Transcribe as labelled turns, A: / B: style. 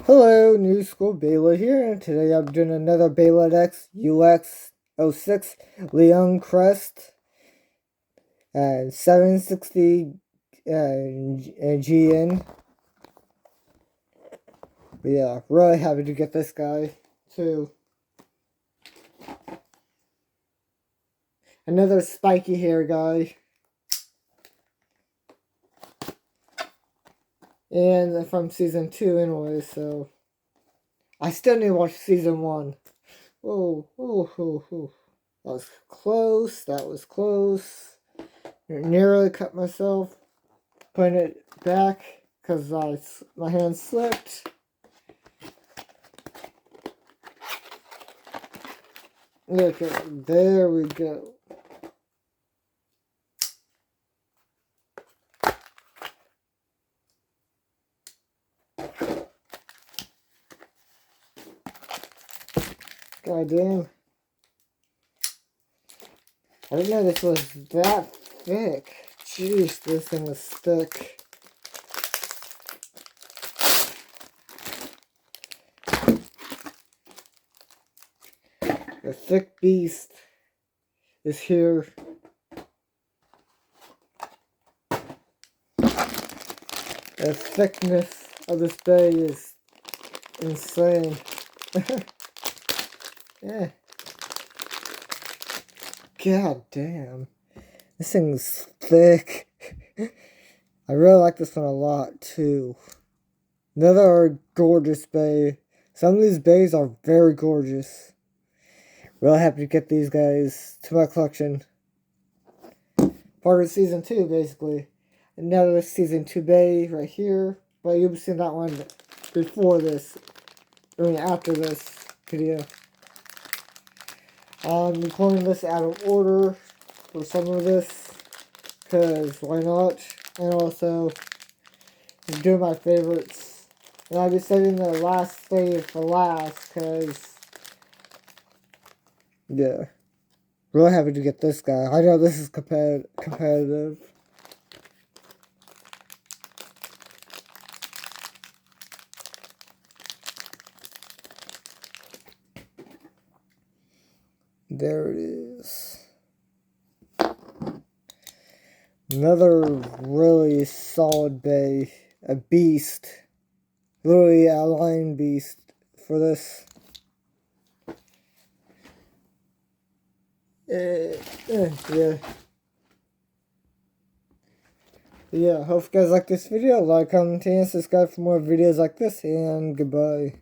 A: Hello, New School Beyblade here, and today I'm doing another Beyblade X UX-06 LeonCrest and 760 GN. But yeah, really happy to get this guy too. Another spiky hair guy. And from season 2 anyway, so I still need to watch season 1. Oh. That was close. That was close. Nearly cut myself. Putting it back because my hand slipped. Look at there we go. God damn. I didn't know this was that thick. Jeez, this thing is thick. The thick beast is here. The thickness of this bay is insane. Yeah. God damn. This thing's thick. I really like this one a lot too. Another gorgeous bay. Some of these bays are very gorgeous. Real happy to get these guys to my collection. Part of season 2, basically. Another season 2 bay right here. But you'll be seeing that one before this. I mean, after this video. I'm recording this out of order for some of this. Because why not? And also, I'm doing my favorites. And I'll be saving the last save for last. Because, yeah. Really happy to get this guy. I know this is competitive. There it is. Another really solid bay. A beast. Literally a lion beast for this. Yeah. Yeah, hope you guys like this video. Like, comment, and subscribe for more videos like this, and goodbye.